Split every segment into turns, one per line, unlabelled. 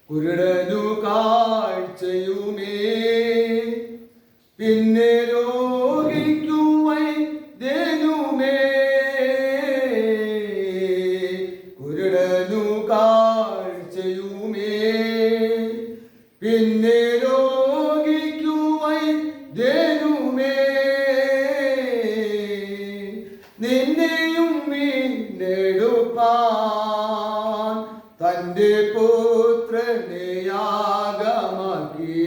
കുരുടനു കാഴ്ചയുമേ, പിന്നെ രോഗിക്കു വൈദ്യനുമേ. കുരുടനു കാഴ്ചയുമേ, പിന്നെ രോഗിക്കു വൈദ്യനുമേ. നിന്നെയും വീണ്ടെടുപ്പാൻ തന്റെ പുത്രനെ യാഗമാക്കി.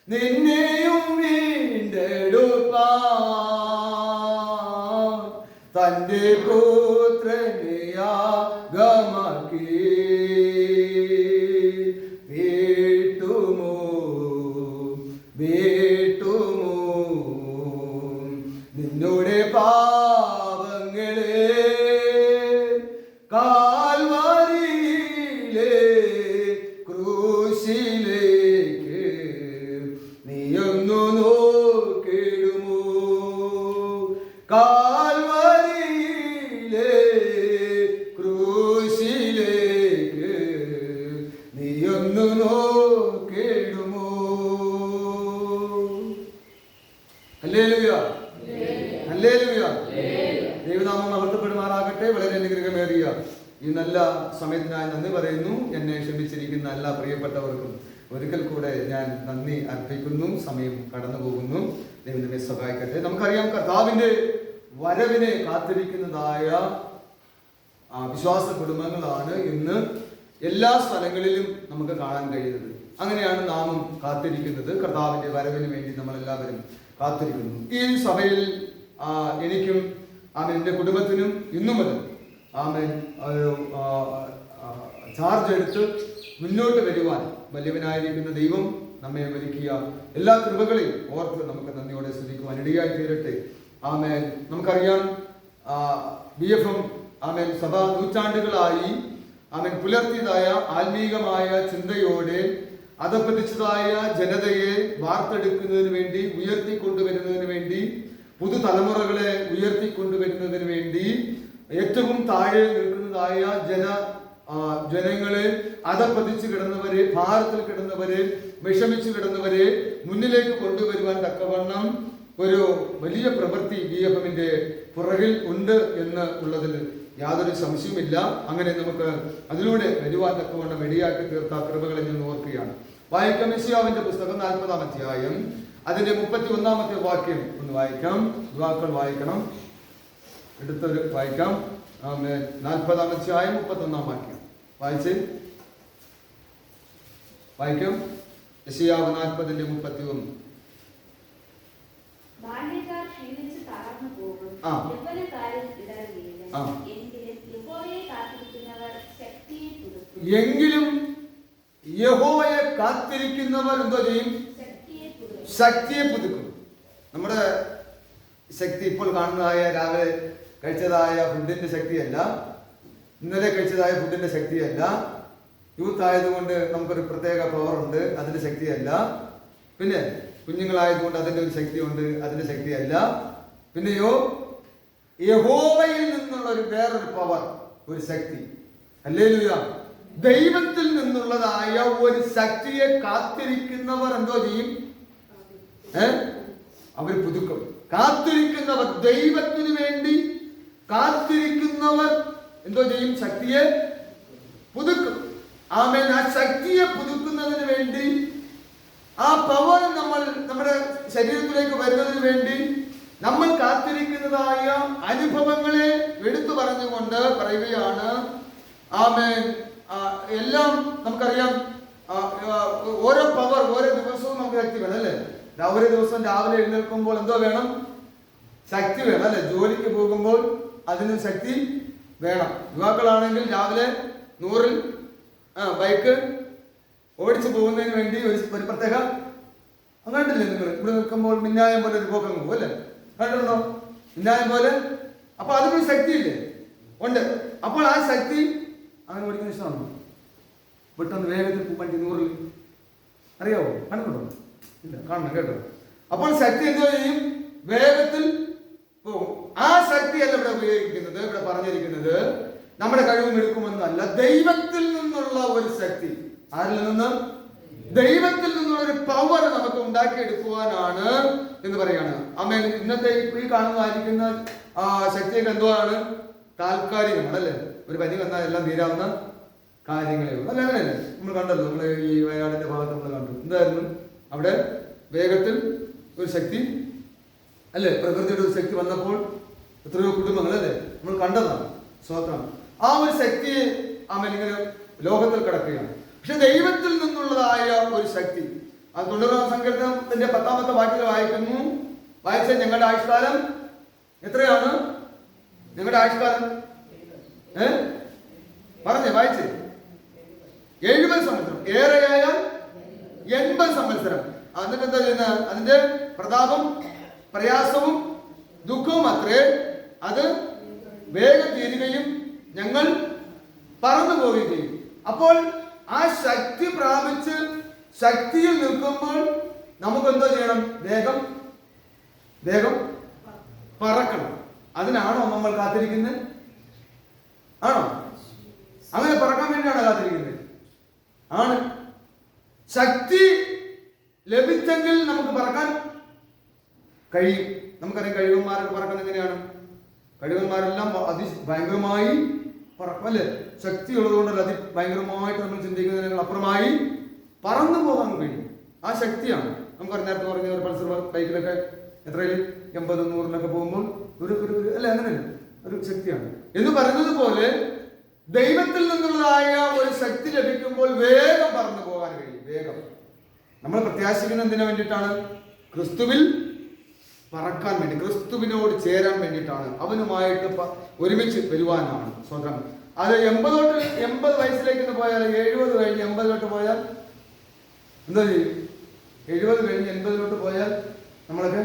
നിന്നെയും വീണ്ടെടുപ്പാൻ തന്റെ പുത്രനെ യാഗമാക്കി. വീട്ടുമോ വീട്ടുമോ നിന്നോടെ പാപങ്ങളെ കാൽവരിയിലെ ക്രൂശിലേക്ക് നീയൊന്നു നോക്കിടുമോ? കാൽവരിയിലെ ക്രൂശിലേക്ക് നീയൊന്നു നോക്കിടുമോ? Hallelujah, hallelujah. ദൈവനാമം മഹത്വപ്പെടുമാറാകട്ടെ. വളരെ അനുഗ്രഹമേറിയ ഈ നല്ല സമയത്തിനായി നന്ദി പറയുന്നു. എന്നെ ക്ഷമിച്ചിരിക്കുന്ന എല്ലാ പ്രിയപ്പെട്ടവർക്കും ഒരിക്കൽ കൂടെ ഞാൻ നന്ദി അർപ്പിക്കുന്നു. സമയം കടന്നു പോകുന്നു. ദൈവം നമ്മെ സഹായിക്കട്ടെ. നമുക്കറിയാം, കർത്താവിന്റെ വരവിനെ കാത്തിരിക്കുന്നതായ വിശ്വാസ കുടുംബങ്ങളാണ് ഇന്ന് എല്ലാ സ്ഥലങ്ങളിലും നമുക്ക് കാണാൻ കഴിയുന്നത്. അങ്ങനെയാണ് നാമും കാത്തിരിക്കുന്നത്. കർത്താവിന്റെ വരവിന് വേണ്ടി നമ്മളെല്ലാവരും കാത്തിരിക്കുന്നു. ഈ സഭയിൽ എനിക്കും എൻ്റെ കുടുംബത്തിനും ഇന്നു മുതൽ ചാർജ് എടുത്ത് മുന്നോട്ട് വരുവാൻ വലിയവനായിരിക്കുന്ന ദൈവം നമ്മെ ഒരുക്കിയ എല്ലാ കൃപകളെയും ഓർത്ത് നമുക്ക് നന്ദിയോടെ സ്തുതിക്കുവാൻ ഇടയായി തീരട്ടെ. ആമേൻ. നമുക്കറിയാം, BFM സഭ നൂറ്റാണ്ടുകളായി പുലർത്തിയതായ ആത്മീകമായ ചിന്തയോടെ അധപ്പതിച്ചതായ ജനതയെ വാർത്തെടുക്കുന്നതിന് വേണ്ടി, ഉയർത്തിക്കൊണ്ടുവരുന്നതിന് വേണ്ടി, പുതുതലമുറകളെ ഉയർത്തിക്കൊണ്ടുവരുന്നതിന് വേണ്ടി ഏറ്റവും താഴെ നിൽക്കുന്നതായ ജനങ്ങളെ, അധപ്പതിച്ച് കിടന്നവരെ, ഭാരത്തിൽ കിടന്നവരെ, വിഷമിച്ചു കിടന്നവരെ മുന്നിലേക്ക് കൊണ്ടുവരുവാൻ തക്കവണ്ണം ഒരു വലിയ പ്രവൃത്തി BFMന്റെ പുറകിൽ ഉണ്ട് എന്ന് ഉള്ളതിൽ യാതൊരു സംശയവുമില്ല. അങ്ങനെ നമുക്ക് അതിലൂടെ വരുവാൻ തക്കവണ്ണം ഇടയാക്കി തീർത്ത കൃപകളെ ഞാൻ ഓർക്കുകയാണ്. വായിക്കാം. യെശയ്യാവിന്റെ പുസ്തകം 40-ാം അധ്യായം അതിന്റെ 31-ാമത്തെ വാക്യം ഒന്ന് വായിക്കാം. യുവാക്കൾ വായിക്കണം, എടുത്തൊരു വായിക്കാം. 40-ാം അധ്യായം 31-ാം വാക്യം വായിച്ച് വായിക്കാം. യെശയ്യാവ് 40:31. എങ്കിലും യഹോവയെ കാത്തിരിക്കുന്നവർ എന്തോ ചെയ്യും? ശക്തിയെ പുതുക്കും. നമ്മുടെ ശക്തി ഇപ്പോൾ കാണുന്നതായ രാവിലെ കഴിച്ചതായ ഫുഡിന്റെ ശക്തിയല്ല, ഇന്നലെ കഴിച്ചതായ ഫുഡിന്റെ ശക്തിയല്ല, യൂത്ത് ആയതുകൊണ്ട് നമുക്കൊരു പ്രത്യേക പവർ ഉണ്ട്, അതിന്റെ ശക്തിയല്ല. പിന്നെ കുഞ്ഞുങ്ങളായതുകൊണ്ട് അതിന്റെ ഒരു ശക്തിയുണ്ട്, അതിന്റെ ശക്തിയല്ല. പിന്നെയോ യഹോവയിൽ നിന്നുള്ള ഒരു വേറൊരു പവർ, ഒരു ശക്തി. ഹല്ലേലൂയ. ദൈവത്തിൽ നിന്നുള്ളതായ ഒരു ശക്തിയെ കാത്തിരിക്കുന്നവർ എന്തോ ചെയ്യും? അവർ പുതുക്കും. കാത്തിരിക്കുന്നവർ, ദൈവത്തിന് വേണ്ടി കാത്തിരിക്കുന്നവർ എന്തോ ചെയ്യും? ശക്തിയെ പുതുക്കും. ആമേൻ. ആ ശക്തിയെ പുതുക്കുന്നതിന് വേണ്ടി, ആ പവർ നമ്മുടെ ശരീരത്തിലേക്ക് വരുന്നതിന് വേണ്ടി നമ്മൾ കാത്തിരിക്കുന്നതായ അനുഭവങ്ങളെ എടുത്തു പറഞ്ഞുകൊണ്ട് പറയുകയാണ്. ആമേൻ. എല്ലാം നമുക്കറിയാം, ഓരോ പവർ ഓരോ ദിവസവും നമുക്ക് ശക്തി വേണം അല്ലേ? ഓരോ ദിവസം രാവിലെ എഴുന്നേൽക്കുമ്പോൾ എന്തോ വേണം? ശക്തി വേണം അല്ലെ? ജോലിക്ക് പോകുമ്പോൾ അതിന് ശക്തി വേണം. യുവാക്കളാണെങ്കിൽ രാവിലെ 100-ൽ ബൈക്ക് ഓടിച്ചു പോകുന്നതിന് വേണ്ടി ഒരു പ്രത്യേക കണ്ടില്ലേ? നിങ്ങൾ ഇവിടെ നിൽക്കുമ്പോൾ മിന്നായം പോലെ ഒരു പോക്കം പോകും അല്ലേ? കണ്ടിട്ടുണ്ടോ? മിന്നായം പോലെ. അപ്പൊ അതിനൊരു ശക്തിയില്ലേ? ഉണ്ട്. അപ്പോൾ ആ ശക്തി അങ്ങനെ ഓടിക്കുന്ന ഇഷ്ടമാണോ? പെട്ടെന്ന് വേഗത്തിൽ വണ്ടി 100-ൽ അറിയാവോ? കണ്ടിട്ടുണ്ടോ? ഇല്ല, കാണണം കേട്ടോ. അപ്പോൾ ശക്തി എന്തോ ചെയ്യും? വേഗത്തിൽ പോകും. ആ ശക്തിയല്ല ഇവിടെ ഉപയോഗിക്കുന്നത്. ഇവിടെ പറഞ്ഞിരിക്കുന്നത് നമ്മുടെ കഴിവും എടുക്കുമെന്നല്ല, ദൈവത്തിൽ നിന്നുള്ള ഒരു ശക്തി. ആരിൽ നിന്ന്? ദൈവത്തിൽ നിന്നുള്ള ഒരു പവർ നമുക്ക് ഉണ്ടാക്കിയെടുക്കുവാനാണ് എന്ന് പറയാണ്. ആമേൻ. ഇന്നത്തെ ഈ കാണുന്നതായിരിക്കുന്ന ശക്തിയൊക്കെ എന്തുവാണ്? താൽക്കാലികമാണ് അല്ലേ? ഒരു പനി വന്നാൽ എല്ലാം തീരാവുന്ന കാര്യങ്ങളേ ഉള്ളൂ അല്ല? അങ്ങനെയല്ലേ? നമ്മൾ കണ്ടല്ലോ, നമ്മൾ ഈ വയനാടിന്റെ ഭാഗത്ത് നമ്മൾ കണ്ടു. എന്തായിരുന്നു അവിടെ? വേഗത്തിൽ ഒരു ശക്തി അല്ലേ, പ്രകൃതിയുടെ ഒരു ശക്തി വന്നപ്പോൾ എത്രയോ കുടുംബങ്ങൾ അല്ലേ നമ്മൾ കണ്ടതാണ്. സ്വത്രം ആ ഒരു ശക്തി ആമേൻ ഇങ്ങനെ ലോകത്തിൽ കിടക്കുകയാണ്. പക്ഷെ ദൈവത്തിൽ നിന്നുള്ളതായ ഒരു ശക്തി, അത് തുടർന്ന സങ്കീർത്തനത്തിന്റെ 10-ാമത്തെ വാക്യത്തിൽ വായിക്കുന്നു. വായിച്ച ഞങ്ങളുടെ ആയുഷ്കാലം എത്രയാണ്? നിങ്ങളുടെ ആയുഷ്കാലം പറഞ്ഞേ, വായിച്ചേ. 70 സംവത്സരം, ഏറെയായ 80 സംവത്സരം. എന്നിട്ട് എന്താ ചെയ്യുന്നത്? അതിന്റെ പ്രതാപം, പ്രയാസവും ദുഃഖവും അത്രേ, അത് വേഗം തീരുകയും ഞങ്ങൾ പറന്നു പോവുകയും ചെയ്യും. അപ്പോൾ ആ ശക്തി പ്രാപിച്ച് ശക്തിയിൽ നിൽക്കുമ്പോൾ നമുക്ക് എന്തോ ചെയ്യണം? വേഗം വേഗം പറക്കണം. അതിനാണോ നമ്മൾ കാത്തിരിക്കുന്നത്? ആണോ? അങ്ങനെ പറക്കാൻ വേണ്ടിയാണോ കാത്തിരിക്കുന്നത്? ആണ്. ശക്തി ലഭിച്ചെങ്കിൽ നമുക്ക് പറക്കാൻ കഴിയും. നമുക്കറിയാം കഴുകന്മാരൊക്കെ പറക്കുന്നത് എങ്ങനെയാണ്? കഴുകന്മാരെല്ലാം ഭയങ്കരമായി പറക്കും അല്ലേ? ശക്തി ഉള്ളതുകൊണ്ടല്ല, ഭയങ്കരമായിട്ട് നമ്മൾ ചിന്തിക്കുന്നതിനേക്കാൾ അപ്പുറമായി പറന്നു പോകാൻ കഴിയും. ആ ശക്തിയാണ്. നമുക്കറിയാം, നേരത്തെ പറഞ്ഞ ഒരു പൾസർ ബൈക്കിലൊക്കെ എത്രയിൽ 80-100-ലൊക്കെ പോകുമ്പോൾ ഒരു അല്ലെ, അങ്ങനെയല്ല, ഒരു ശക്തിയാണ് എന്ന് പറയുന്നത് പോലെ ദൈവത്തിൽ നിന്നുള്ളതായ ഒരു ശക്തി ലഭിക്കുമ്പോൾ വേഗം പറന്നു പോകാൻ കഴിയും. വേഗം നമ്മൾ പ്രത്യാശിക്കുന്ന എന്തിനു വേണ്ടിയിട്ടാണ്? ക്രിസ്തുവിൽ പറക്കാൻ വേണ്ടി, ക്രിസ്തുവിനോട് ചേരാൻ വേണ്ടിയിട്ടാണ്, അവനുമായിട്ട് ഒരുമിച്ച് വരുവാനാണ്. സ്വന്തം അത് 80 വയസ്സിലേക്ക് പോയാൽ, 70 കഴിഞ്ഞ് 80 പോയാൽ എന്താ ചെയ്യും? 70 കഴിഞ്ഞ് 80 പോയാൽ നമ്മളൊക്കെ